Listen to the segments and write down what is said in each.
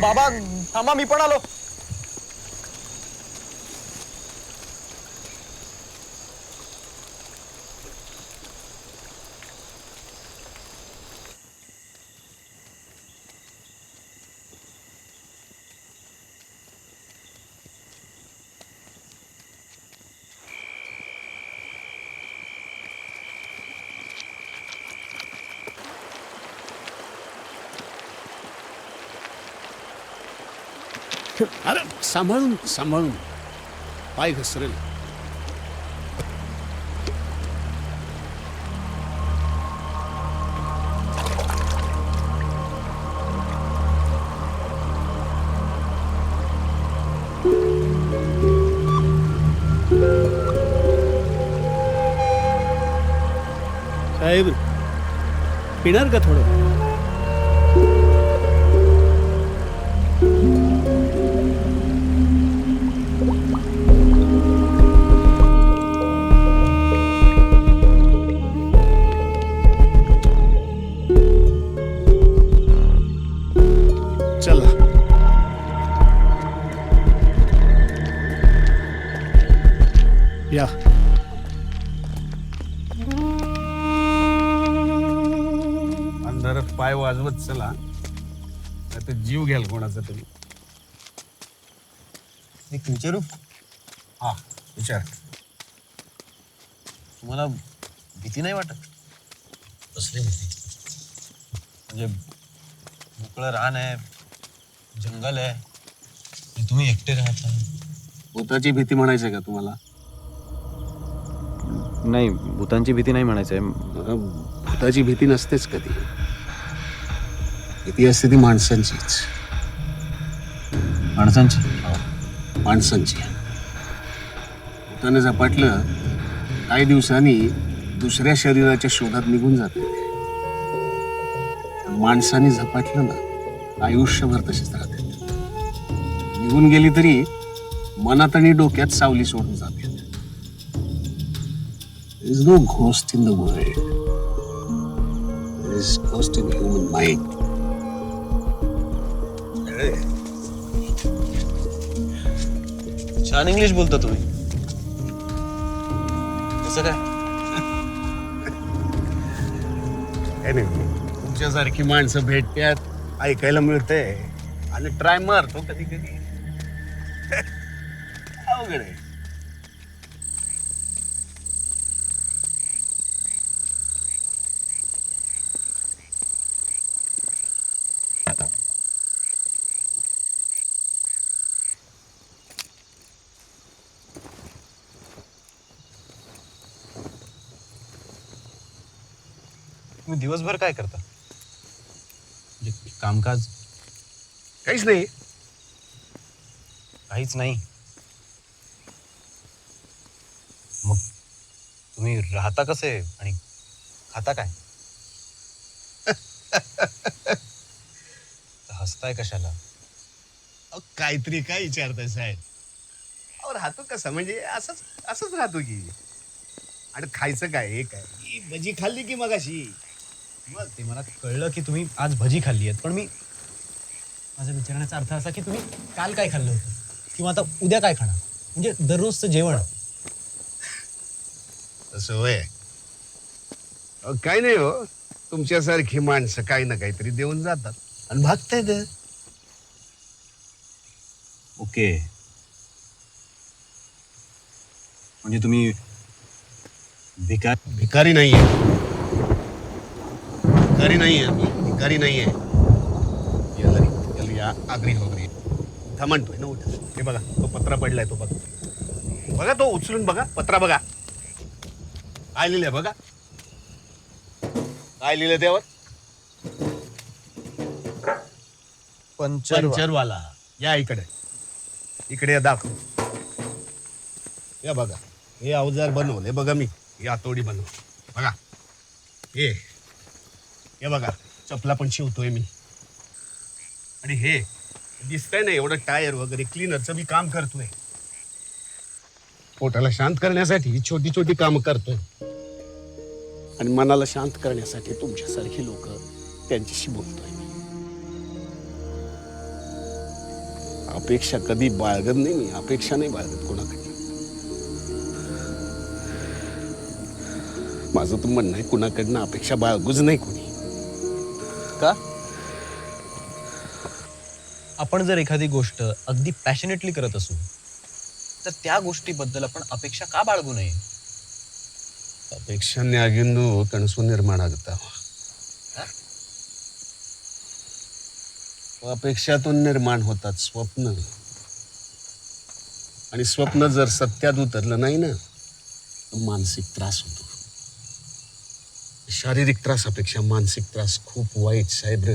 बाबा थांबा, मी पण आलो. अरे सांभाळून सांभाळून, पाय घसरेल. साहेब, पिणार का थोडं? चला. या. अंधारात पाय वाजवत चला, आता जीव घ्याल कोणाचा तुम्ही. एक विचारू? हा, विचार. तुम्हाला भीती नाही वाटत? कसली भीती? म्हणजे मोकळं रान आहे, जंगल आहे, तुम्ही एकटे राहता. भूताची भीती म्हणायचं का तुम्हाला? नाही, भूतांची भीती नाही म्हणायचंय. भूताची भीती नसतेच कधी. भीती असते ती माणसांचीच. माणसांची. माणसांची. भूताने झपाटलं काही दिवसांनी दुसऱ्या शरीराच्या शोधात निघून जाते. माणसाने झपाटलं ना, आयुष्यभर तशीच राहते. निघून गेली तरी मनात आणि डोक्यात सावली सोडून जाते. There is no ghost in the world. There is ghost in human mind. छान इंग्लिश बोलता तुम्ही. कसं काय? काय नाही, तुमच्यासारखी माणसं भेटतात, ऐकायला मिळते आणि ट्राय मारतो कधी कधी. अवघड आहे. तुम्ही दिवसभर काय करता? म्हणजे कामकाज? काहीच नाही. काहीच नाही. मग तुम्ही राहता कसे आणि खाता काय? हसताय कशाला? काहीतरी काय विचारताय साहेब? अहो, राहतो कसा म्हणजे असंच असंच राहतो की. आणि खायचं काय? हे काय, ही भजी खाल्ली की मगाशी. मग ते मला कळलं की तुम्ही आज भजी खाल्ली आहेत, पण माझा विचारण्याचा अर्थ असा की तुम्ही काल काय खाल्लं होतं किंवा आता उद्या काय खाणार, म्हणजे दररोजचं जेवण. तसं होय. काय नाही हो, तुमच्यासारखी माणसं काही ना काहीतरी देऊन जातात आणि भागतायत. ओके, म्हणजे तुम्ही भिकारी नाहीये. भिकारी नाहीये, भिकारी नाहीये. या आगरी वगैरे था म्हणतोय ना. उठ, हे बघा तो पत्रा पडलाय, तो बघा. बघा तो उचलून बघा, पत्रा बघा काय लिहिलंय. बघा काय लिहिलंय त्यावर. पंचरवाला. या इकडे, इकडे या, दाखव. या बघा, हे अवजार बनवले बघा मी. ही हातोडी बनव बघा. हे बघा, चपला पण शिवतोय मी. आणि हे दिसतंय ना, एवढं टायर वगैरे क्लीनरचं मी काम करतोय. पोटाला शांत करण्यासाठी ही छोटी छोटी कामं करतोय. आणि मनाला शांत करण्यासाठी तुमच्यासारखी लोक त्यांच्याशी बोलतोय. अपेक्षा कधी बाळगत नाही मी. अपेक्षा नाही बाळगत कोणाकडे. माझं तर म्हणणं आहे कुणाकडनं अपेक्षा बाळगूच नाही कोणी. का? आपण जर एखादी गोष्ट अगदी पॅशनेटली करत असू तर त्या गोष्टीबद्दल आपण अपेक्षा का बाळगू नये? अपेक्षांनी ಆಗಿಂದು ಕನಸು ನಿರ್ಮಾಣ ಆಗುತ್ತಾವ. अपेक्षातून निर्माण होतात स्वप्न. आणि स्वप्न जर सत्यात उतरलं नाही ना तर मानसिक त्रास होतो. शारीरिक त्रासापेक्षा मानसिक त्रास खूप वाईट साहेब रे.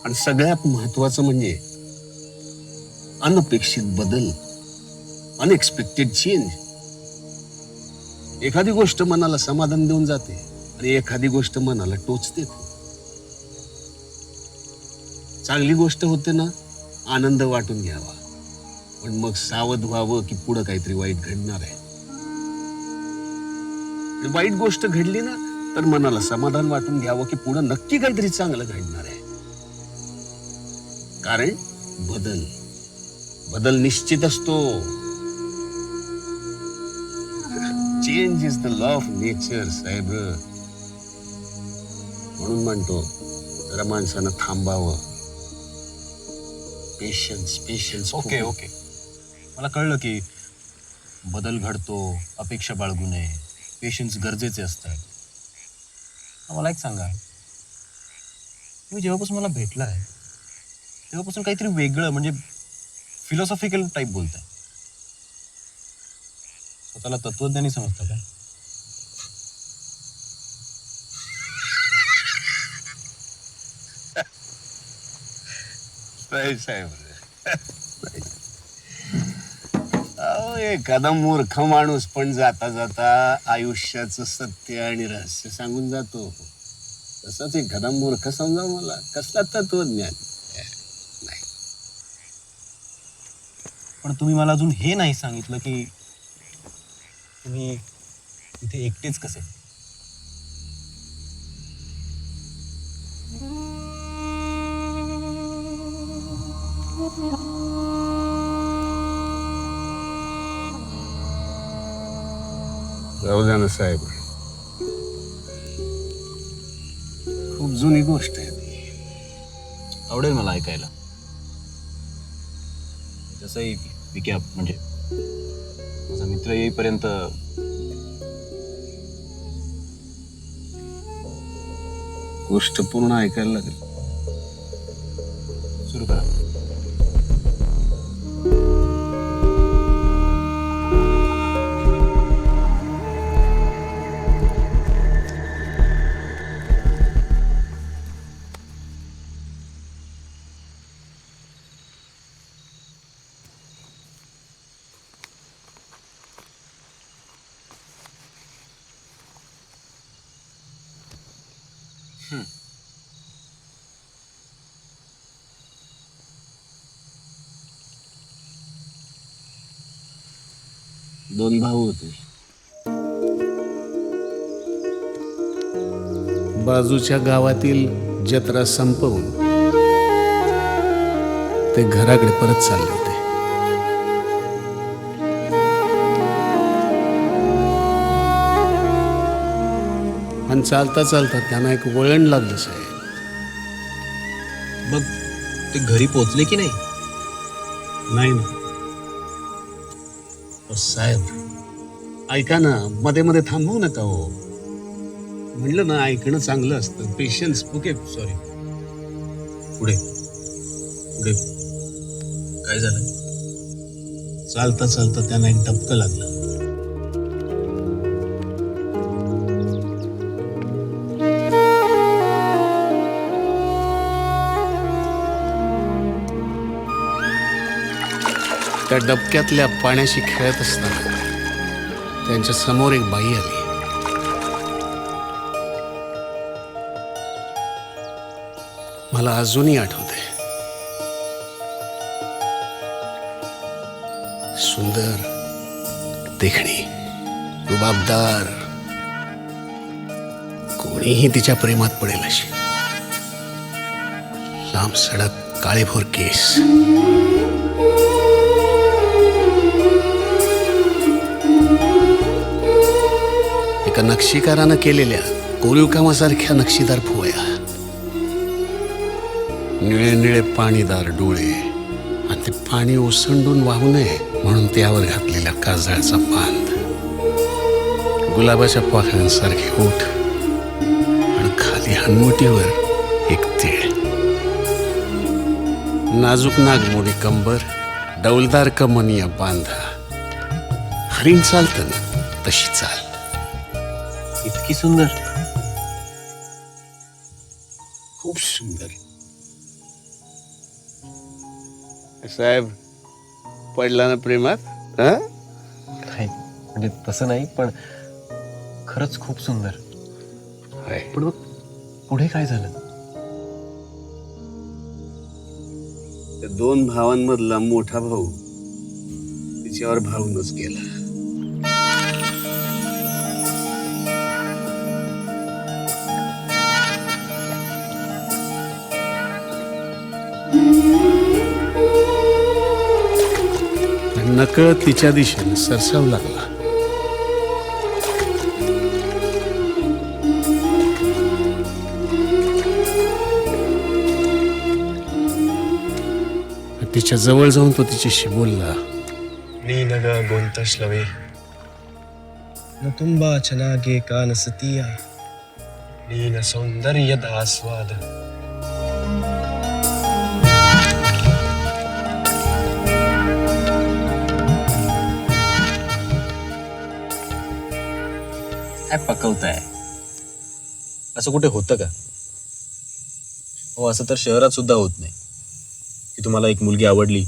आणि सगळ्यात महत्वाचं म्हणजे अनपेक्षित बदल, अनएक्सपेक्टेड चेंज. एखादी गोष्ट मनाला समाधान देऊन जाते आणि एखादी गोष्ट मनाला टोचते खूप. चांगली गोष्ट होते ना, आनंद वाटून घ्यावा, पण मग सावध व्हावं की पुढं काहीतरी वाईट घडणार आहे. आणि वाईट गोष्ट घडली ना तर मनाला समाधान वाटून घ्यावं की पुढं नक्की काहीतरी चांगलं घडणार आहे. कारण बदल निश्चित असतो. Change is the law of nature साहेब. म्हणून म्हणतो जरा माणसानं थांबावं. पेशन्स. ओके. मला कळलं की बदल घडतो, अपेक्षा बाळगू नये, पेशन्स गरजेचे असतात. मला एक सांगा, तुम्ही जेव्हापासून मला भेटलाय तेव्हापासून काहीतरी वेगळं म्हणजे फिलॉसॉफिकल टाईप बोलताय. स्वतःला तत्वज्ञानी समजता का? साहेब एखादा मूर्ख माणूस पण जाता जाता आयुष्याचं सत्य आणि रहस्य सांगून जातो. तसंच एखादा मूर्ख समजा मला कसला तत्वज्ञान नाही. पण तुम्ही मला अजून हे नाही सांगितलं की तुम्ही इथे एकटेच कसे? जाऊ द्या ना साहेब, खूप जुनी गोष्ट आहे ती. आवडेल मला ऐकायला. तसंही विक्या म्हणजे माझा मित्र येईपर्यंत गोष्ट पूर्ण ऐकायला लागेल. सुरू करा. दोन भाऊ होते. बाजूच्या गावातील जत्रा संपवून ते घराकडे परत चालले होते. आणि चालता चालता त्यांना एक वळण लागलं साहेब. मग ते घरी पोहोचले की नाही? नाही ना साहेब, ऐका ना, मध्ये मध्ये थांबवू नका हो. म्हणलं ना, ऐकणं चांगलं असतं. पेशन्स. Okay sorry. पुढे पुढे काय झालं? चालता चालता त्यांना एक धपकं लागलं. त्या डबक्यातल्या पाण्याशी खेळत असताना त्यांच्या समोर एक बाई आली. मला अजूनही आठवते. सुंदर, देखणी, रुबाबदार, कोणीही तिच्या प्रेमात पडेल अशी. लांब सडक काळेभोर केस, एका नक्षीकारानं केलेल्या कोरीव कामासारख्या नक्षीदार भुवया, निळे निळे पाणीदार डोळे आणि ते पाणी ओसंडून वाहू नये म्हणून त्यावर घातलेल्या काजळाचा बांध, गुलाबाच्या पाकळ्यांसारखे ओठ आणि खाली हनवटीवर एक तीळ, नाजूक नागमोडी कंबर, डौलदार कमनिया बांधा, हरिण चालतं ना तशी चाल. इतकी सुंदर. खूप सुंदर. साहेब पडला ना प्रेमात? नाही म्हणजे तसं नाही, पण खरंच खूप सुंदर. पण मग पुढे काय झालं? त्या दोन भावांमधला मोठा भाऊ तिच्यावर भावूनच गेला. नकळत तिच्या दिशेने सरसावू लागला. तिच्या जवळ जाऊन तो तिच्याशी बोलला. ನೀನಗ ಗೊಂತಶ್ಲವೇ ನ ತುಂಬಾ ಚೆನ್ನಾಗಿ ಕಾಣಿಸುತ್ತೀಯ ನೀನ ಸೌಂದರ್ಯದ ಆಸ್ವಾದ काय पकवताय? असं कुठे होतं का? हो, असं तर शहरात सुद्धा होत नाही की तुम्हाला एक मुलगी आवडली,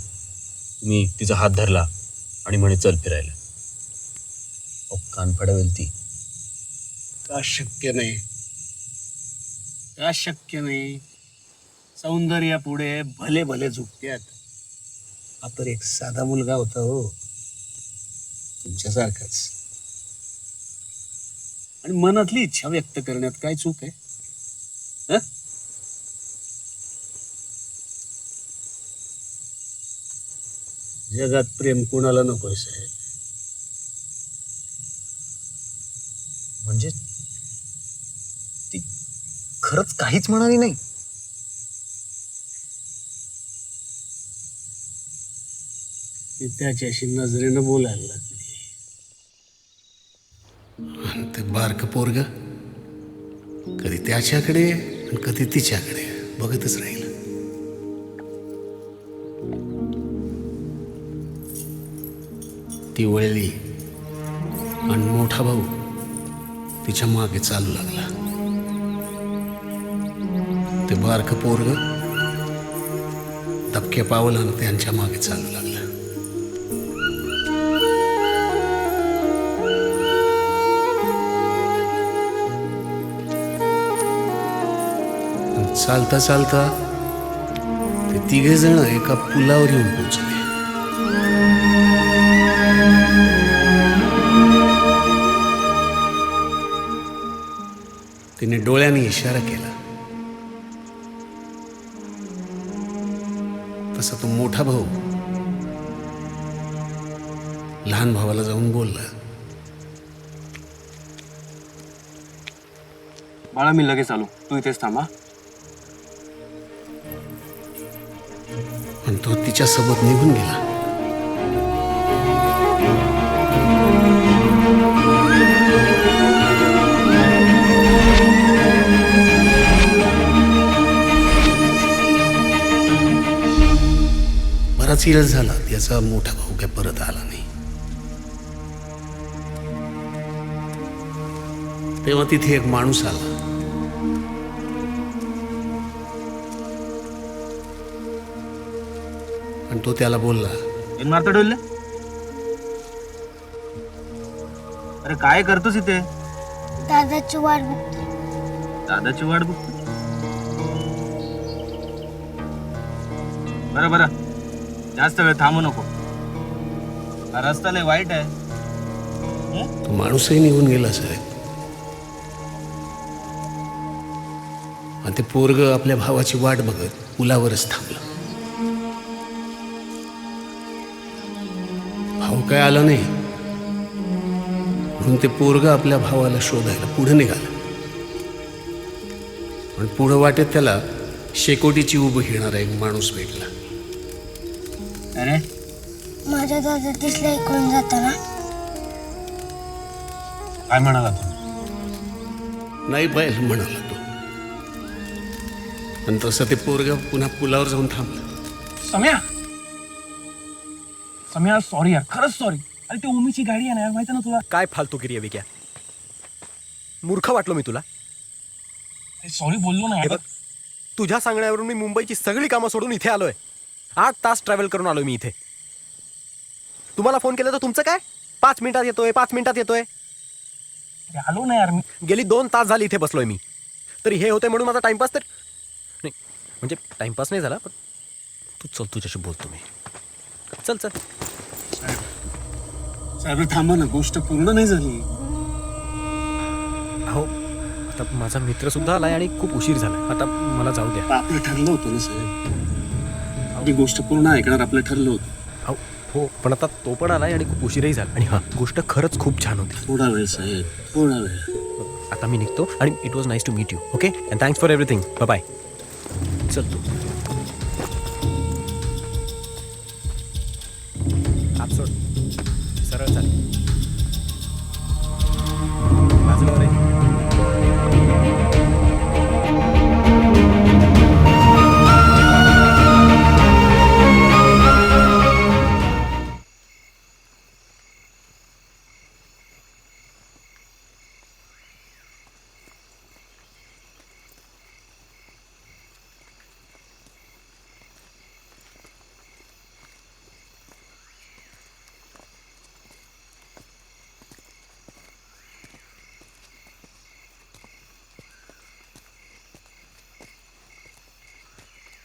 तुम्ही तिचा हात धरला आणि म्हणे चल फिरायला. अहो, कान फडवेल ती. का शक्य नाही? का शक्य नाही? सौंदर्या पुढे भले भले झुकत्यात. हा तर एक साधा मुलगा होता हो, तुमच्यासारखाच. आणि मनातली इच्छा व्यक्त करण्यात काय चूक आहे? हं? जगात प्रेम कोणाला नकोय साहेब. म्हणजे ती खरंच काहीच म्हणाली नाही? मी त्याच्याशी नजरेनं बोलायला लागले. आणि ते बारक पोरग कधी त्याच्याकडे आणि कधी तिच्याकडे बघतच राहील. ती वळली आणि मोठा भाऊ तिच्या मागे चालू लागला. ते बारक पोरग धपक्या पावलानं त्यांच्या मागे चालू लागला. चालता चालता ते तिघे जण एका पुलावर येऊन पोहोचले. तिने डोळ्याने इशारा केला. तसा तो मोठा भाऊ लहान भावाला जाऊन बोलला. बाळा, मी लगेच आलो, तू इथेच थांबा. पण तो तिच्यासोबत निघून गेला. बराच वेळ झाला त्याचा मोठा भाऊ काय परत आला नाही. तेव्हा तिथे एक माणूस आला. आणि तो त्याला बोलला, ಏನ್ ಮಾತಾಡೋಲ್ಲ? अरे काय करतोस इथे? दादाची वाट बघतो. दादाची वाट बघतो. बरं बरं, जास्त वेळ थांबू नको, हा रस्ता लय वाईट आहे. तो माणूसही निघून गेला साहेब. आणि ते पोरग आपल्या भावाची वाट बघत पुलावरच थांबलं. काय आलं नाही म्हणून ते पोरगं आपल्या भावाला शोधायला पुढे निघालं. पण पुढं वाटेत त्याला शेकोटीची उभं घेणारा एक माणूस भेटला. अरे माझ्या दादा दिसला इकडून जाताना. काय म्हणाला तू? नाही बैल म्हणाला तो. आणि तसं ते पोरगं पुन्हा पुलावर जाऊन थांबलं. सम्या सॉरी यार, खरंच सॉरी. अरे ते उमीची गाडी आहे ना यार, माहिती ना तुला. काय फालतूगिरी आहे विक्या? मूर्ख वाटलो मी तुला? सॉरी बोललो ना हे यार. बघ, तुझ्या सांगण्यावरून मी मुंबईची सगळी कामं सोडून इथे आलोय. 8 तास ट्रॅव्हल करून आलोय मी इथे. तुम्हाला फोन केला तर तुमचं काय? 5 मिनिटात येतोय, 5 मिनिटात येतोय. अरे आलो ना यार मी. गेली 2 तास झाली इथे बसलोय मी. तरी हे होते म्हणून माझा टाइमपास तर नाही, म्हणजे टाइमपास नाही झाला. पण तू चल, तुझ्याशी बोलतो मी. चल चल. साहेब थांबा ना, गोष्ट पूर्ण नाही झाली. हो, आता माझा मित्र सुद्धा आलाय आणि खूप उशीर झाला. आता मला जाऊ द्या. आपलं ठरलं होतं ना साहेब, ही गोष्ट पूर्ण ऐकणार आपलं ठरलं होतं. हो हो, पण आता तो पण आलाय आणि खूप उशीरही झाला. आणि हा, गोष्ट खरंच खूप छान होती. थोडा वेळ साहेब, थोडा वेळ. आता मी निघतो आणि it was nice to meet you. Okay, and thanks for everything. Bye bye. चल तू. हात सोड, सरळ चाल. बाजूला रे.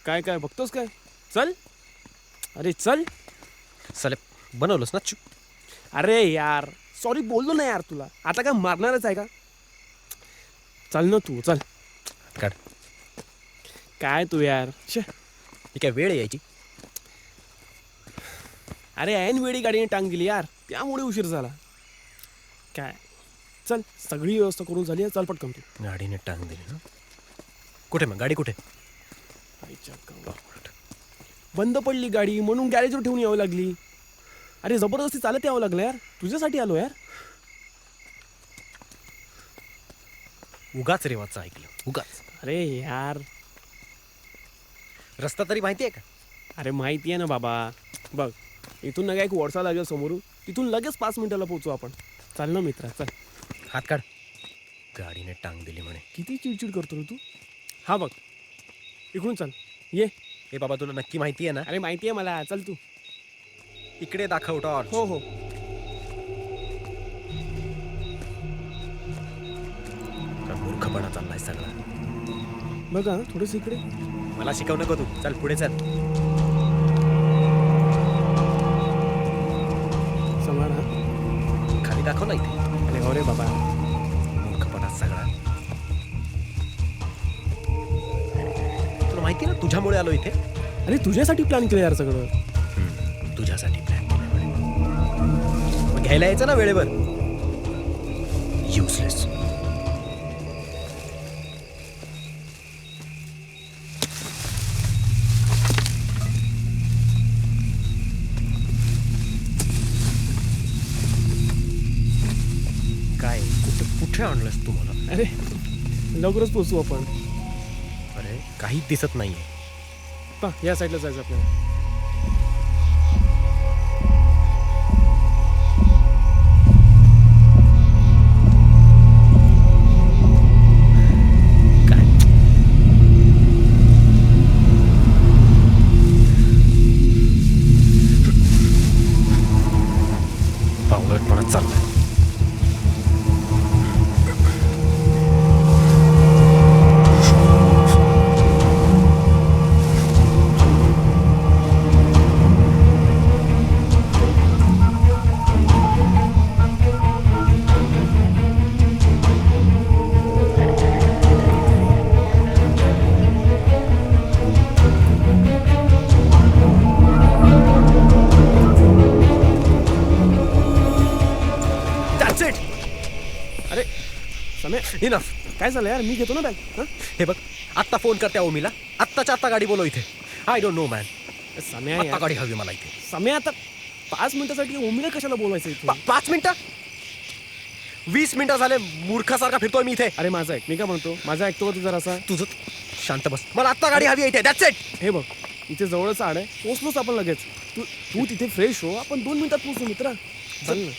काय काय बघतोस काय? चल. अरे चल. चल, बनवलंस ना चू. अरे यार सॉरी बोललो ना यार तुला. आता काय मारणारच आहे का? चल ना तू, चल. काढ. काय तू यार. ही काय वेळ आहे यायची? अरे ऐन वेळी गाडीने टांग दिली यार, त्यामुळे उशीर झाला. काय चल, सगळी व्यवस्था करून झाली आहे. चल पटकन तू. गाडीने टांग दिली ना. कुठे मग गाडी कुठे? आईच्या गावात. बंद पडली गाडी म्हणून गॅरेजवर ठेवून यावं लागली. अरे जबरदस्ती चालत यावं लागलं यार. तुझ्यासाठी आलो यार. उगाच रेवाचं ऐकलं, उगाच. अरे यार. रस्ता तरी माहिती आहे का? अरे माहिती आहे ना बाबा. बघ, इथून ना काय एक वळसा लागेल समोरून, तिथून लगेच 5 मिनिटाला पोहोचू आपण. चाल ना मित्रा, चल. हात काढ. गाडीने टांग दिली म्हणे. किती चिडचिड करतो रे तू. हा बघ, इकडून चल. ये. हे बाबा, तुला नक्की माहिती आहे ना? अरे माहिती आहे मला. चल तू. इकडे दाखव टॉर्च. हो हो. का मूर्खपणा चाललाय सगळा. बघा थोडंसं इकडे. मला शिकवू नको तू. चल पुढे चल. सांभाळा. खाली दाखव ना इथे. अरे हो रे बाबा. मूर्खपणा सगळा. तुला माहिती ना, तुझ्यामुळे आलो इथे. अरे तुझ्यासाठी प्लॅन केलं यार सगळं. तुझ्यासाठी प्लॅन केला. मग घ्यायला यायचं ना वेळेवर. युजलेस. काय कुठे कुठे आणलंस तू मला? अरे लवकरच पोचू आपण. अरे काहीच दिसत नाहीये. पा या साईडला जायचं आपल्याला. काय पावलटपणा चाललाय. अरे सम्या इनफ. काय झालं यार, मी घेतो ना बॅग. हां हे बघ, आत्ता फोन करते ओमीला. आत्ताच्या आत्ता गाडी बोलव इथे. I don't know man. सम्या आत्ता यार, गाडी हवी मला इथे. सम्या आता 5 मिनिटासाठी ओमीला कशाला बोलवायचं इथे? 5 मिनिटं? 20 मिनिटं झाले मूर्खासारखा फिरतोय मी इथे. अरे माझा ऐक, मी काय म्हणतो, माझा ऐकतो का तू जरासा? तुझं शांत बस. मला आत्ता गाडी हवी आहे इथे. That's it. हे बघ, इथे जवळच आड आहे, पोचलोच आपण लगेच. तू तिथे फ्रेश हो, आपण 2 मिनिटात पोचू मित्रा. चल ना,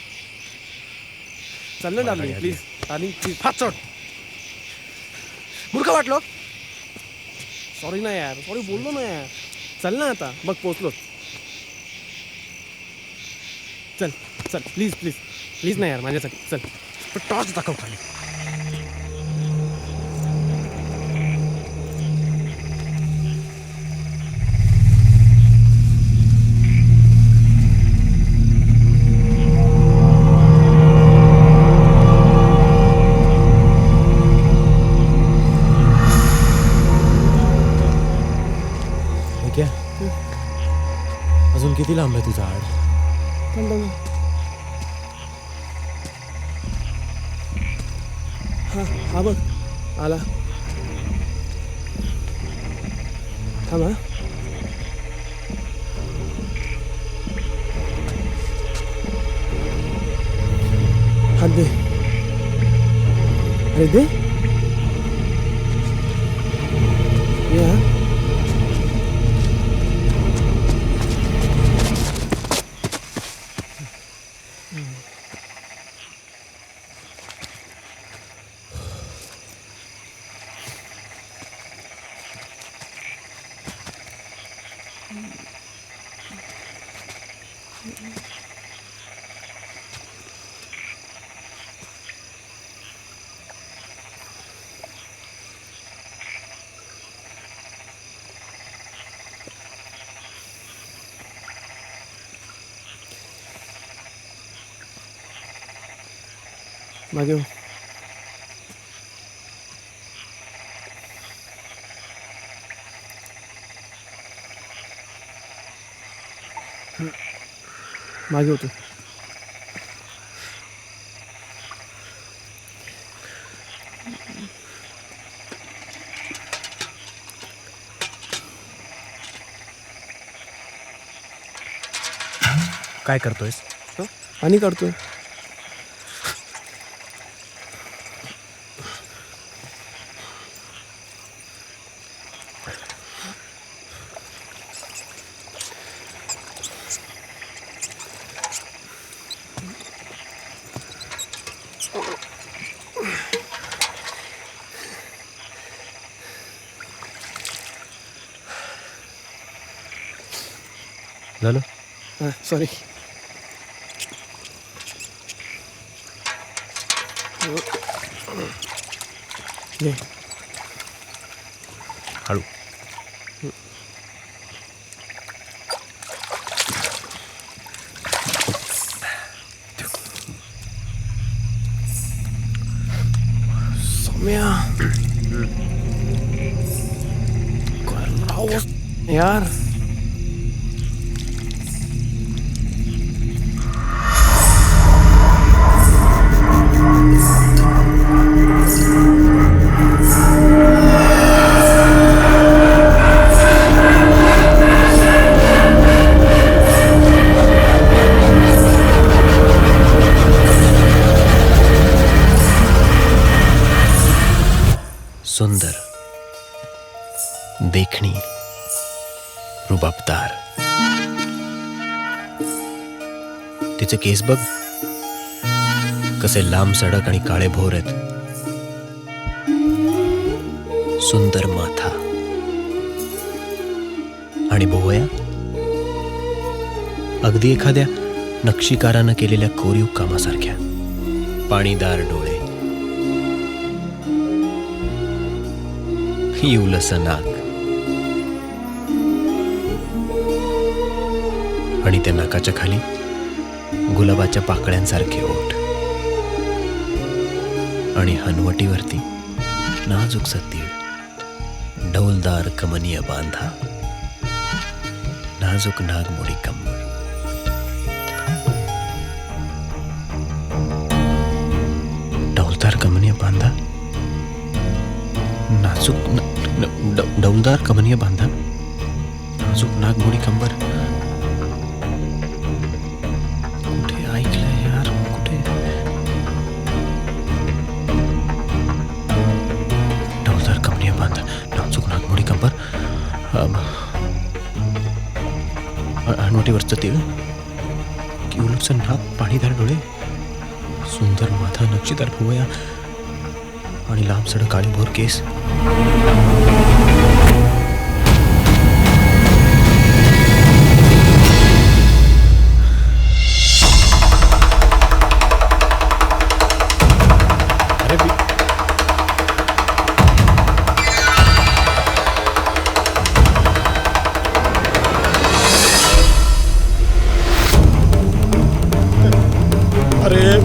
चल ना डार्लिंग, गाडी प्लीज डार्लिंग प्लीज. हात सोड. मूर्ख वाटलो. सॉरी ना यार, सॉरी बोललो ना यार. चल ना आता, बघ पोचलोच. चल चल प्लीज प्लीज प्लीज ना यार, माझ्यासाठी चल. टॉर्च दाखव खाली. क्या अजून किती लांब आहे तुझा आड? हा बघ आला. थांब. हात दे. अरे दे. या मागे हो. मागे होतो. काय करतोयस? पाणी काढतोय. झालं? हां सॉरी. घे. हळू. सम्या काय रावस यार. सुंदर, देखणी, रुबाबदार. तिचे केस बघ कसे लांब सडक आणि काळे भोर आहेत. सुंदर माथा आणि भुवया अगदी एखाद्या नक्षीकारानं केलेल्या कोरीव कामासारख्या. पाणीदार डोळे, इवलसं नाक आणि त्या नाकाच्या खाली गुलाबाच्या पाकळ्यांसारखे ओठ आणि हनवटीवरती नाजूकसा तीळ. ढोलदार कमनीय बांधा, नाजूक नागमोडी कंबर. बांधा, नाजूक डौलदार कमनीय बांधा, नाजूक नागमोडी कंबर. कुठे ऐकलंय यार, कुठे? डौलदार कमनीय बांधा, नाजूक नागमोडी कंबर, अणवटीवरचं तीळ, किवलूपचं नाक, पाणीदार डोळे, सुंदर माथा, नक्षीदार भुवया आणि लांबसड काळीभोर केस. अरे अरे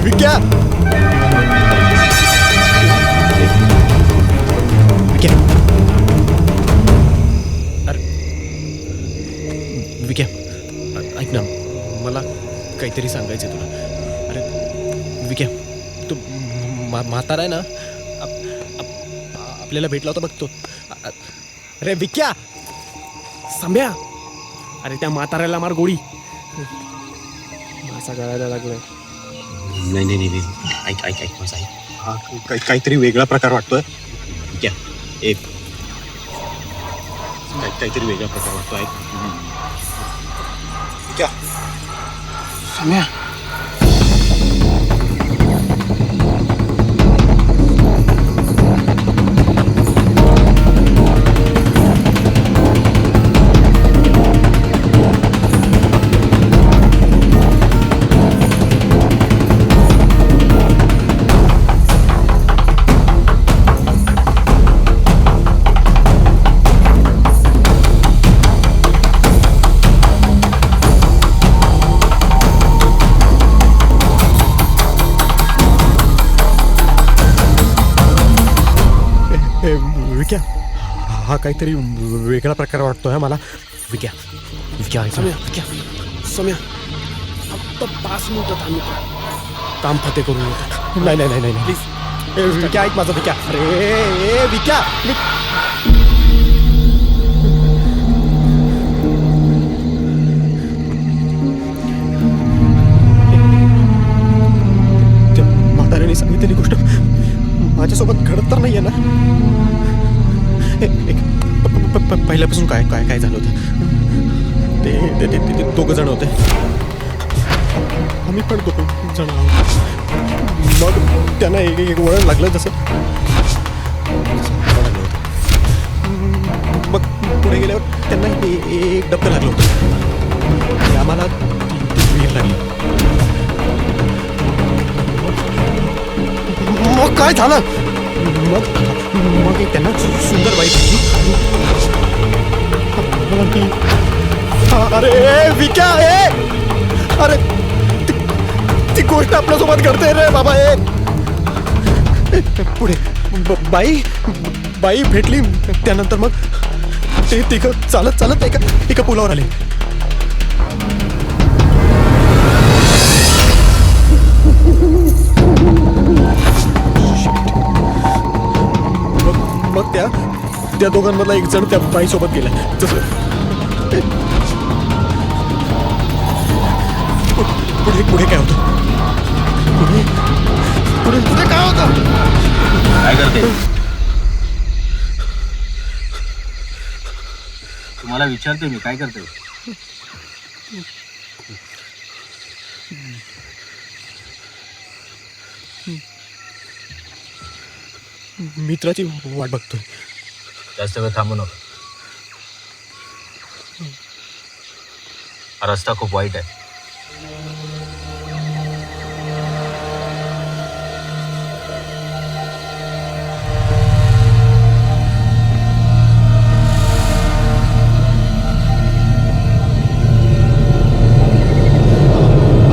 विक्या, विक्या, अरे विक्या, ऐक ना, मला काहीतरी सांगायचंय तुला. अरे विक्या, तू म्हातारा आहे ना, आपल्याला भेटला होता बघतो. अरे विक्या, संभ्या, अरे त्या म्हाताऱ्याला मार गोळी. मासा गळायला लागलाय. नाही नाही नाही, ऐक ऐक ऐक माझं ऐक. हा काहीतरी वेगळा प्रकार वाटतोय. क्या एक काहीतरी वेगळा प्रकार वाटतोय. ऐक क्या सम्या, विक्या, हा काहीतरी वेगळा प्रकार वाटतोय मला. विक्या, विक्या ऐक ना. सम्या, सम्या, फक्त 5 मिनिटं थांबू, काम फते करून येतो. नाही नाही नाही नाही प्लीज. विक्या ऐक माझं. विक्या, अरे ए विक्या, त्या म्हाताऱ्याने सांगितलेली गोष्ट माझ्यासोबत घडत तर नाहीये ना? पहिल्यापासून काय काय काय झालं होतं? ते दोघं जण होते. आम्ही पण दोघं जण आहोत. मग त्यांना एक वळण लागलं जसं लागलं होतं. मग पुढे गेल्यावर त्यांना एक डबकं लागलं होतं. आणि आम्हाला ती विहीर लागली. मग काय झालं? मग एक त्यांना सुंदर बाई भेटली. अरे विक्या, अरे ती गोष्ट आपल्यासोबत घडते रे बाबा. पुढे बाई भेटली. त्यानंतर मग ते तिघं चालत चालत एका पुलावर आले. मग त्या दोघांमधला एक जण त्या बाईसोबत गेला. जसं पुढे काय होतं? पुढे काय होतं? काय करते? तुम्हाला विचारते मी, काय करते? मित्राची वाट बघतोय. जास्त वेळ थांबू नका. हा रस्ता खूप वाईट आहे.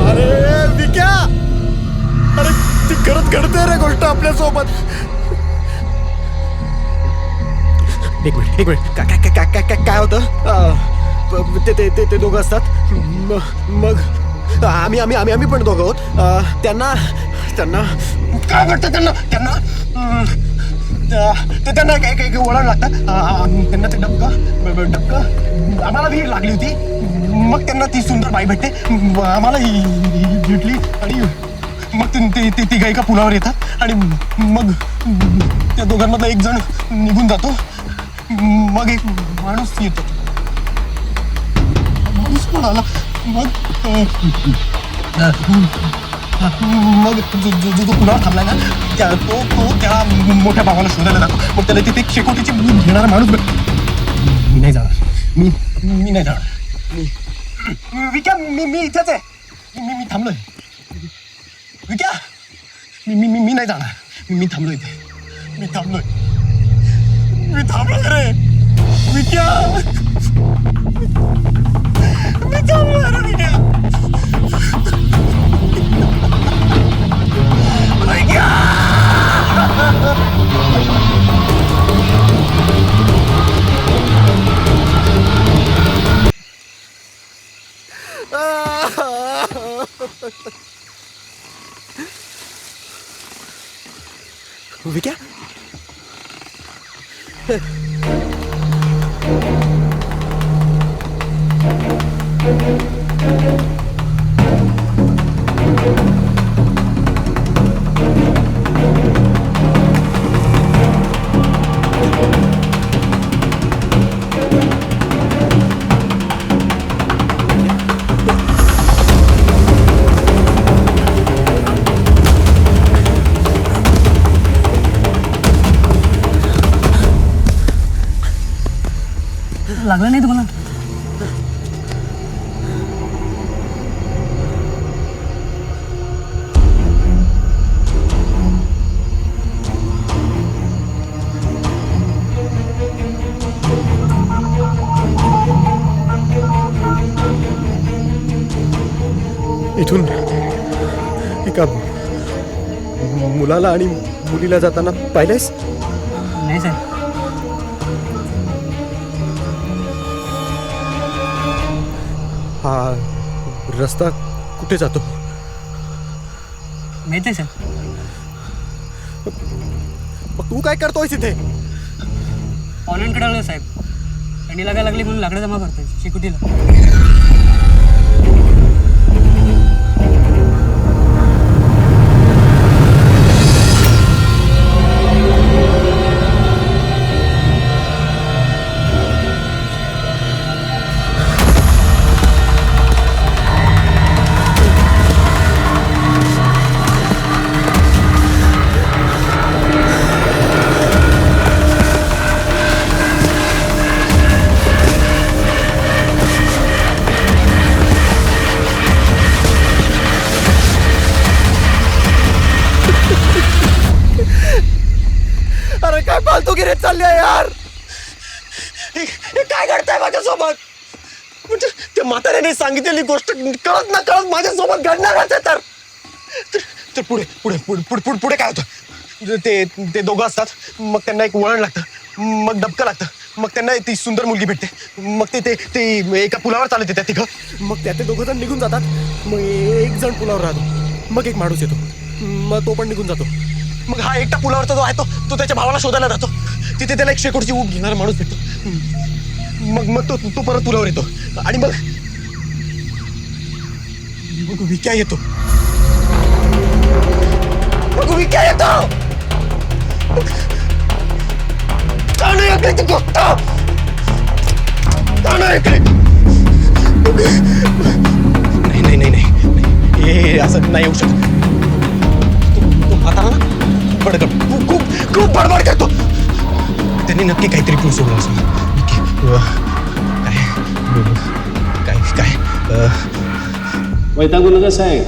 अरे विक्या, अरे ती खरंच घडते रे गोष्ट आपल्यासोबत. एक मिनिट काय होतं? ते दोघं असतात. मग आम्ही पण दोघं आहोत. त्यांना काय वाटतं त्यांना त्यांना त्यांना एक वळण लागतं त्यांना ते डबकं आम्हाला भीड लागली होती मग त्यांना ती सुंदर बाई भेटते आम्हाला भेटली आणि मग ते तिघं एका पुलावर येतात आणि मग त्या दोघांमधला एक जण निघून जातो मग एक माणूस येतो माणूस पण आला मग जो पुलावर थांबलाय ना तो त्या मोठ्या भावाला शोधायला जातो मग त्याला तिथे शेकोटीची घेणारा माणूस मी नाही जाणार मी नाही जाणार विक्या मी इथेच आहे मी थांबलोय विक्या मी नाही जाणार मी थांबलोय इथे मी थांबलोय रे विक्या मी थांबलोय रे विक्या विक्या लागलं नाही तुम्हाला इथून एका मुलाला आणि मुलीला जाताना पाहिलंयस नाही साहेब हा रस्ता कुठे जातो माहित आहे साहेब मग तू काय करतोयस इथे ऑनलाईनकडे आलो साहेब थंडी लागायला लागली म्हणून लाकडं जमा करतोय शेकोटीला अरे काय फालतूगिरी चालली आहे यार हे काय घडतंय माझ्यासोबत म्हणजे त्या म्हाताऱ्याने सांगितलेली गोष्ट कळत ना कळत माझ्यासोबत घडणारच आहे तर पुढे पुढे पुढे पुढे पुढे पुढे काय होतं ते दोघं असतात मग त्यांना एक वळण लागतं मग डबकं लागतं मग त्यांना ती सुंदर मुलगी भेटते मग ते एका पुलावर चालत येतात तिघं मग त्या ते दोघं जण निघून जातात मग एक जण पुलावर राहतो मग एक माणूस येतो मग तो पण निघून जातो मग हा एकटा पुलावरचा जो आहे तो त्याच्या भावाला शोधायला जातो तिथे त्याला एक शेकोटची ऊब घेणारा माणूस भेटतो मग तो परत पुलावर येतो आणि मग विक्या येतो नाही हे असं नाही येऊ शकत तो म्हातारा ना बडबड खूप बडबड करतो त्यांनी नक्की काहीतरी क्लू सोडला असं काय वैतागू नका साहेब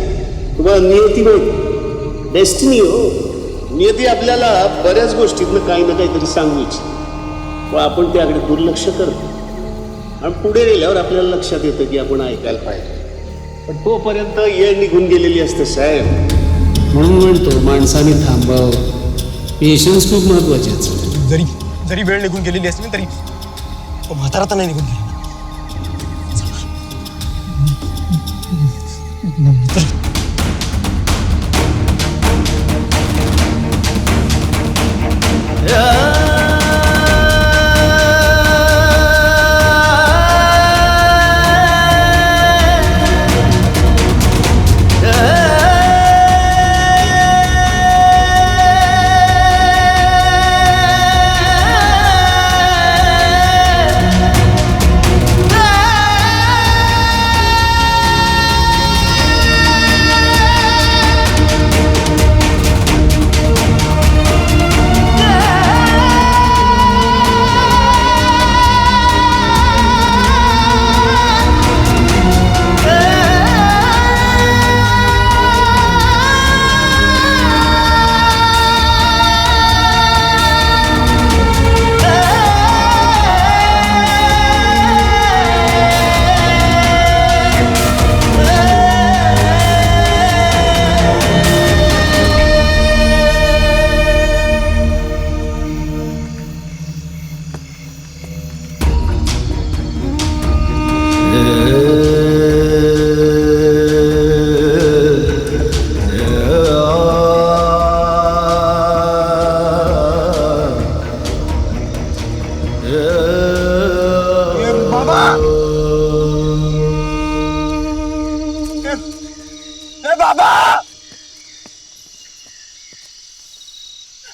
तुम्हाला नियती माहिती डेस्टिनी हो नियती आपल्याला बऱ्याच गोष्टीतनं काही ना काहीतरी सांगू इच्छिते पण आपण त्याकडे दुर्लक्ष करतो आणि पुढे गेल्यावर आपल्याला लक्षात येतं की आपण ऐकायला पाहिजे पण तोपर्यंत येळ निघून गेलेली असते साहेब म्हणून म्हणतो माणसाने थांबाव पेशन्स खूप महत्वाचे आहेत जरी वेळ निघून गेलेली असली तरी तो म्हातारा तर नाही निघून गेला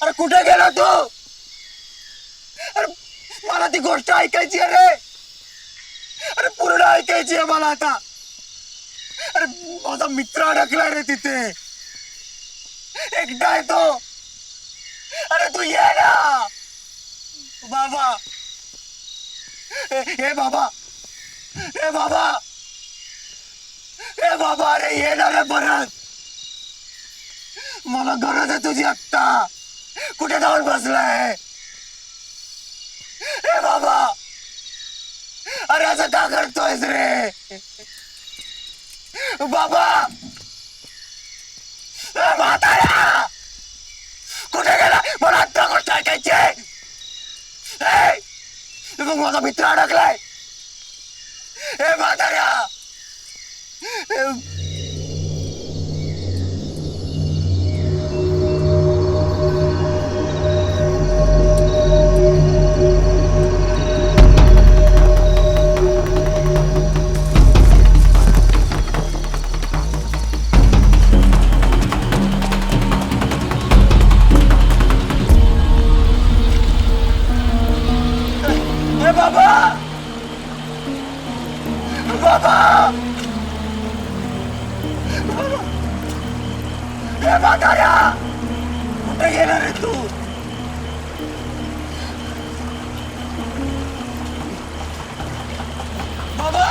अरे कुठे गेला तू? अरे मला ती गोष्ट ऐकायची आहे रे. अरे पूर्ण ऐकायची आहे मला आता. अरे माझा मित्र अडकलाय रे तिथे, एकटा आहे तो. अरे तू ये ना बाबा. हे बाबा, हे बाबा, हे बाबा, अरे ये ना रे परत. मला गरज आहे तुझी आत्ता. कुठे जाऊन बसलाय? हे बाबा, अरे असं का करतोयस रे बाबा? म्हाताऱ्या कुठे गेला? मला आत्ता गोष्ट ऐकायची आहे. मग माझा मित्र अडकलाय. हे म्हाताऱ्या, बाबा, बाबा, हे म्हाताऱ्या कुठे गेला रे तू? बाबा,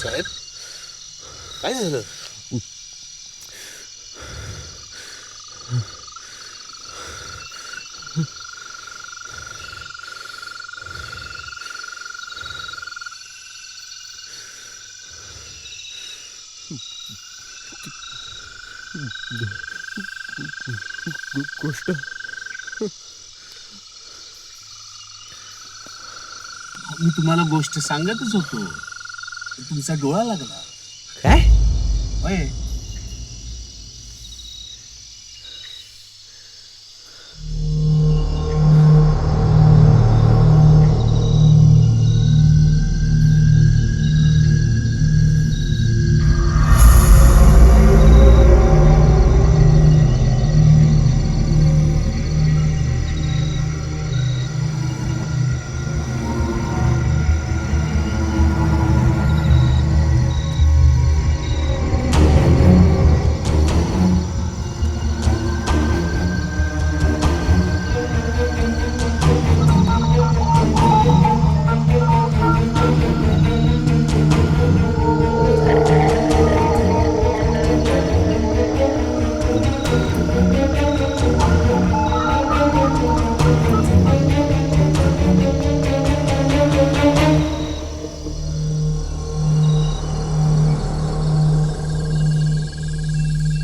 साहेब काय झालं? गोष्ट मी तुम्हाला गोष्ट सांगतच होतो, तुमचा डोळा लागला. काय? होय,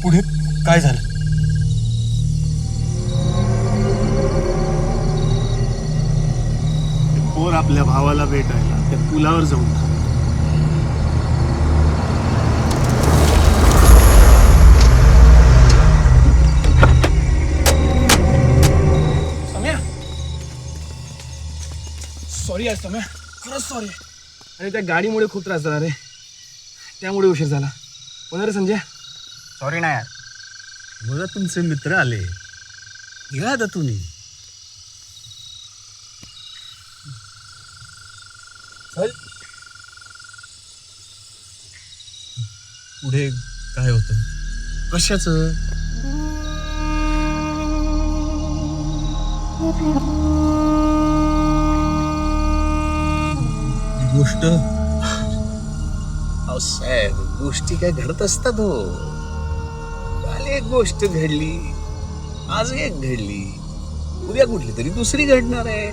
पुढे काय झालं? पोर आपल्या भावाला भेटायला त्या पुलावर जाऊन थांबलो. सम्या सॉरी आहे सम्या, खरंच सॉरी. अरे त्या गाडीमुळे खूप त्रास झाला रे, त्यामुळे उशीर झाला. पण रे संजय, सॉरी ना यार. बघा तुमचे मित्र आले, घ्या आता तुम्ही. चल. पुढे काय होतं? कशाचं? गोष्ट अहो साहेब, गोष्टी काय घडत असतात हो. काल एक गोष्ट घडली, आज एक घडली, उद्या कुठली तरी दुसरी घडणार आहे.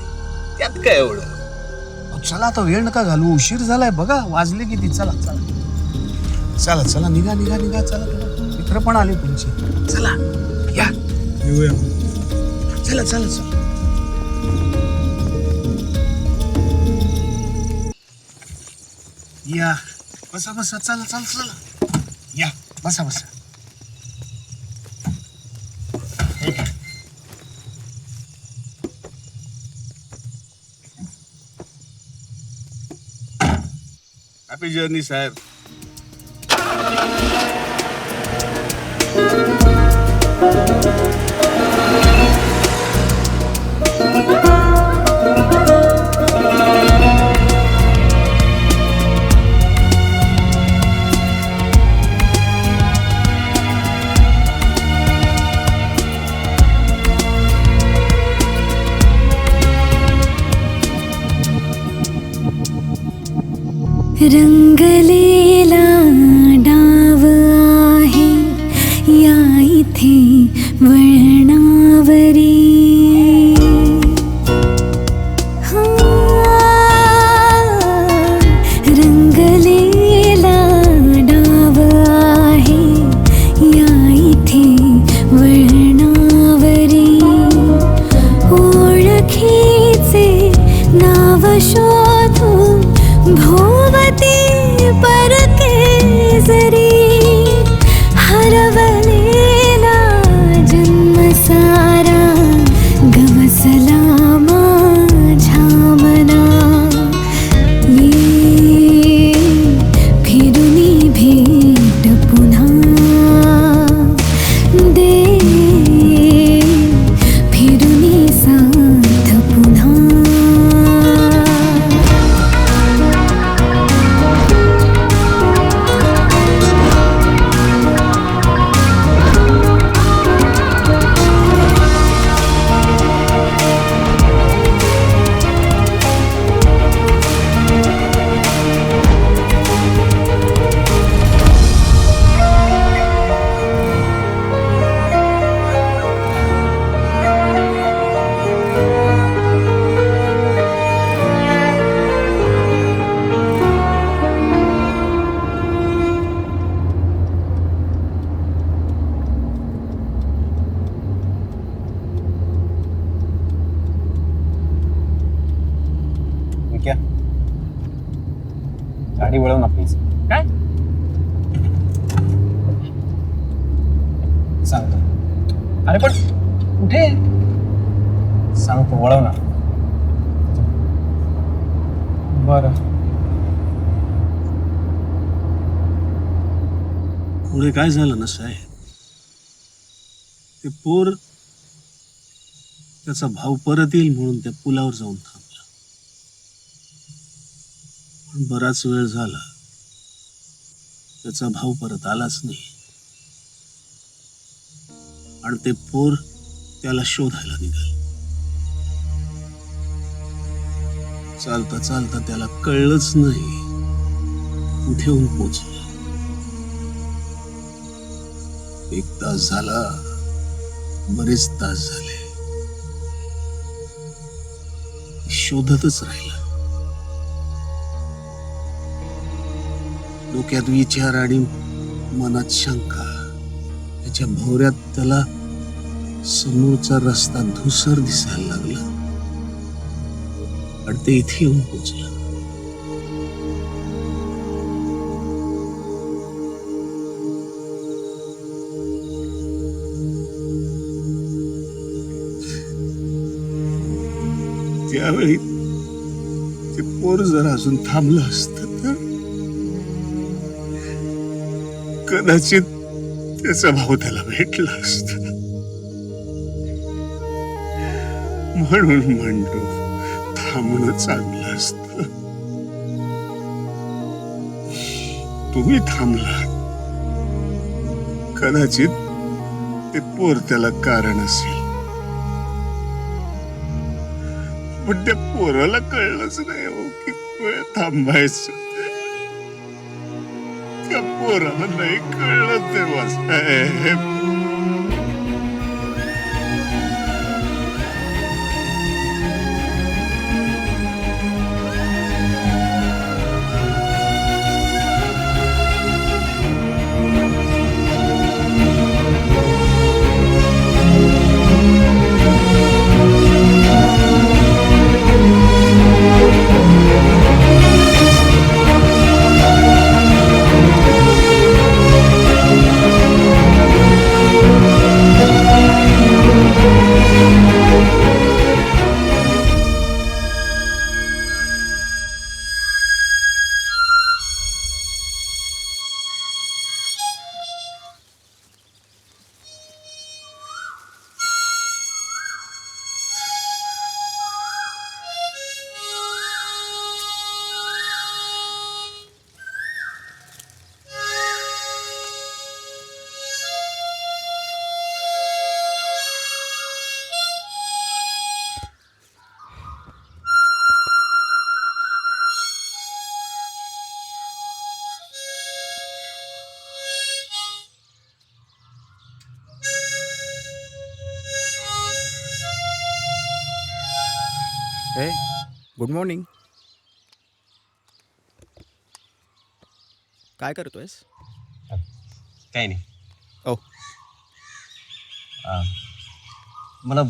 त्यात काय एवढं? अहो, चला आता वेळ नका घालू, उशीर झालाय. बघा वाजले किती. चला चला चला चला, निघा निघा निघा. चला मित्र पण आले तुमचे. चला या, येऊया. चला चला चला. या, बसा बसा. चला चला चला, या बसा बसा. हॅपी जर्नी साहेब. रंगलेला डाव आहे या इथे वळणावरी. हा, रंगलेला डाव आहे या इथे वळणावरी. ओळखीचे नाव शोधून भोवती परके जरी हरवलेला जन्म सारा गवसला माझ्या मना. ये फिरुनी भेट पुन्हा दे, फिरुनी साथ पुन्हा. क्या गाडी वळव ना प्लीज. काय? सांगतो. अरे पण कुठे? सांगतो, वळव ना. बरं. पुढे काय झालं ना साहेब, ते पोर त्याचा भाऊ परत येईल म्हणून त्या पुलावर जाऊन थांबला. पण बराच वेळ झाला, त्याचा भाऊ परत आलाच नाही. आणि ते पोर त्याला शोधायला निघाल. चालता चालता त्याला कळलंच नाही कुठे येऊन पोचलं. 1 तास झाला, बरेच तास झाले, शोधतच राहिला. डोक्यात विचार आणि मनात शंका. त्याच्या भोवऱ्यात त्याला समोरचा रस्ता धुसर दिसायला लागला आणि ते इथे येऊन पोचलं. त्यावेळी ते पोर जर अजून थांबलं असतं तर कदाचित त्याचा भाऊ त्याला भेटला असत. म्हणून म्हणतो थांबणं चांगलं असतं. तुम्ही थांबलात, कदाचित ते पोर त्याला कारण असेल, पण त्या पोराला कळलंच नाही हो की वेळ थांबायचं. त्या पोराला नाही कळलं तेव्हा साहेब. हे गुड मॉर्निंग. काय करतोयस? काही नाही. ओ मला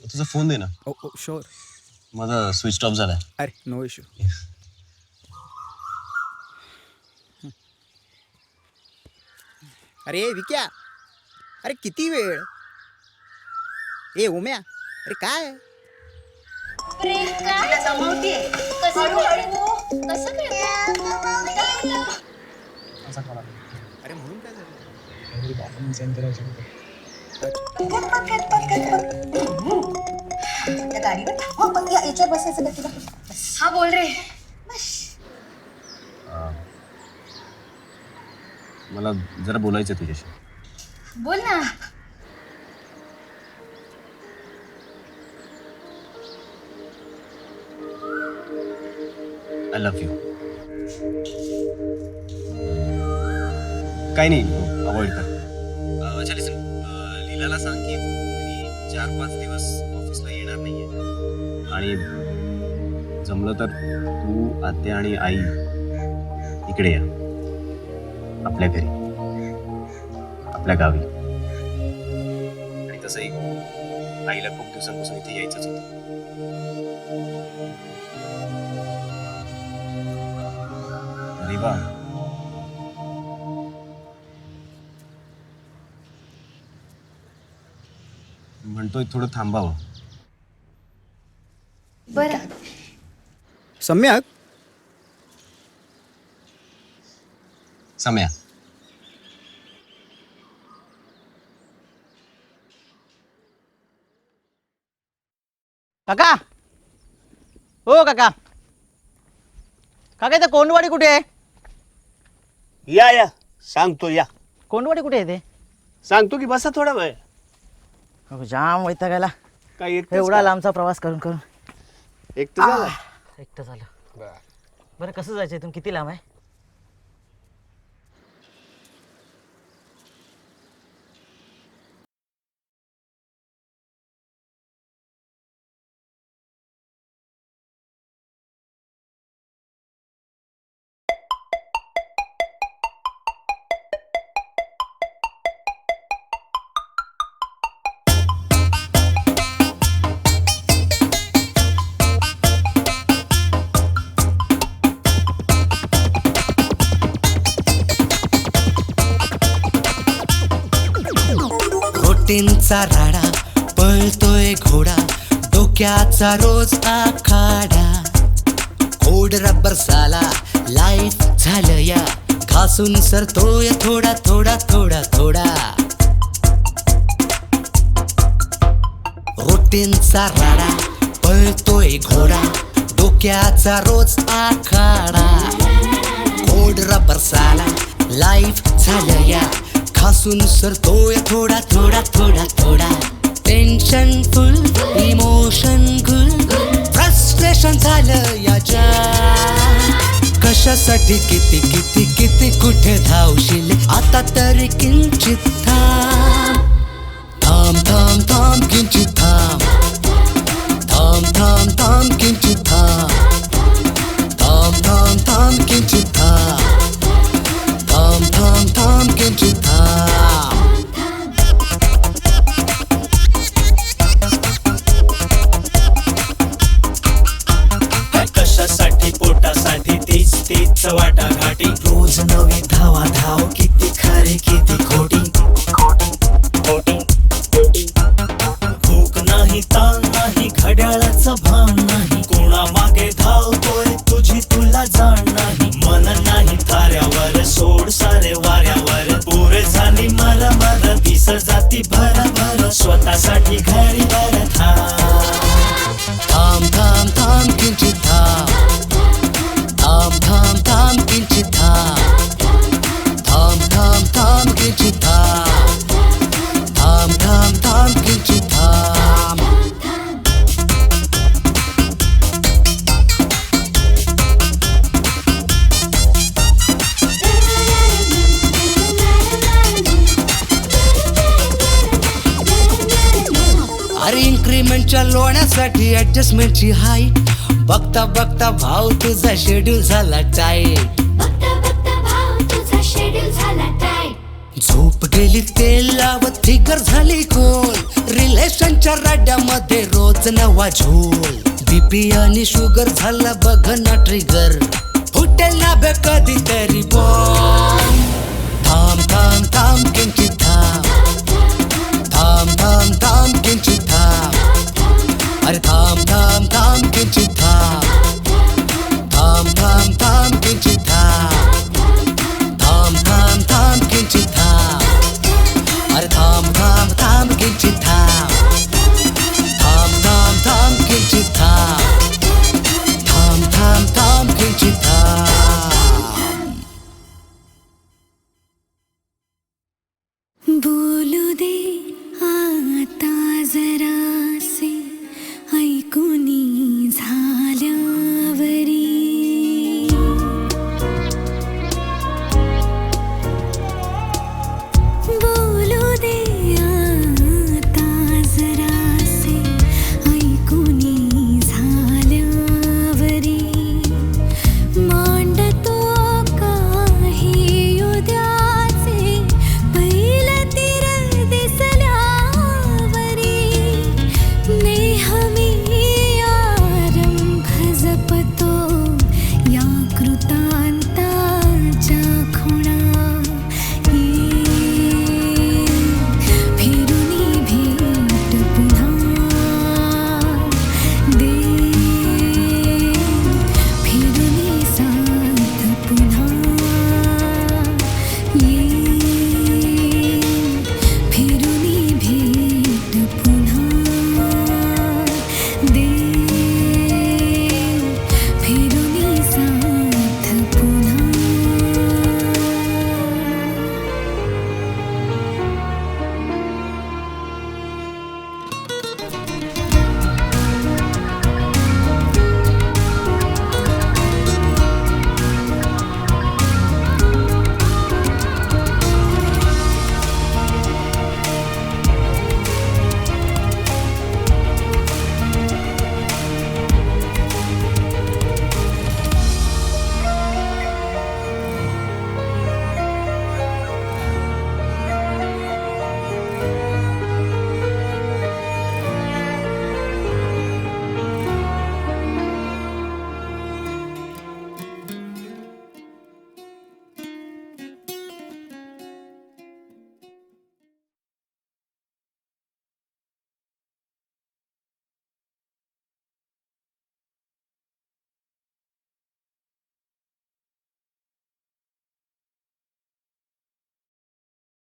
तुझा फोन दे ना. ओ ओ शुअर. माझा स्विच ऑफ झालाय. अरे नो इश्यू. अरे विक्या, अरे किती वेळ? ए उम्या, अरे काय? अरे म्हणून काय झालं? गाडीवर याच्यावर बसायचं का तुला? हा बोल रे. मला जरा बोलायचं तुझ्याशी. बोल ना. I love you. काही नाही, अवॉइड कर. अच्छा लिसन, लीलाला सांग की मी 4-5 दिवस ऑफिसला येणार नाहीये, आणि जमलं तर तू, आत्या आणि आई इकडे या, आपल्या घरी, आपल्या गावी. आणि तसंही आईला खूप दिवसांपासून इथे यायचंच होतं. अरे वा, म्हणतोय थोडं थांबावं. बरं. सम्यक, सम्या. काका, हो काका, काका इथं कोंडवाडी कुठे आहे? या या सांगतो, या कोंडवाडी कुठे आहे ते? सांगतो की बसा थोडा वेळ. हो, जाम वैतागायला काय एवढा लांबचा प्रवास करून करून एकटं झालं? एकटं झालं. बरं कसं जायचं इथून? किती लांब आहे? घोटींचा राडा पळतोय घोडा, डोक्यात डोक्याचा रोज आखाडा कोड रब्बर साला लाईफ झालं या घासून सरतोय थोडा थोडा थोडा थोडा रोटीनचा राडा पळतोय घोडा डोक्याचा रोज आखाडा कोड रब्बर साला लाईफ झालं या घासून सरतोय थोडा थोडा थोडा थोडा टेन्शन फुल इमोशन गुल फ्रस्ट्रेशन झालं याच्या कशासाठी किती किती किती कुठे धावशील आता तरी किंचित थांब थांब थांब थांब किंचित थांब थांब थांब थांब किंचित थांब थांब थांब थांब किंचित थांब थांब थांब थांब किंचित थांब कशासाठी पोटासाठी तीच तीच वाटाघाटी रोज नवी धावा धाव किती खरी किती खोटी खोटी भूक नाही ताण नाही घड्याळाचं भान नाही कोणा मागे धावतोय तुझी तुला जाण नाही मन नाही ताऱ्यावर सोड सारे वाऱ्यावर पुरे झाली मला मला दिस जाती भर भर स्वतःसाठी घरी भर थांब थांब थांब किंचित थांब थांब थांब थांब किंचित थांब थांब थांब थांब किंचित थांब थांब थांब थांब किंचित थांब अरे इन्क्रीमेंटच्या लोण्यासाठी ऍडजस्टमेंटची हाईट बघता बघता भाव तुझा शेड्यूल झाला टाईट झोप गेली तेल लावत फिकर झाली गोल रिलेशनच्या राड्यामध्ये रोज नवा झोल बीपी आणि शुगर झाला बघ ना ट्रिगर फुटेल ना बे कधीतरी बॉम्ब थांब थांब थांब किंचित थांब थांब थांब थांब किंचित थांब अरे थांब थांब थांब किंचित थांब थांब थांब थांब किंचित थांब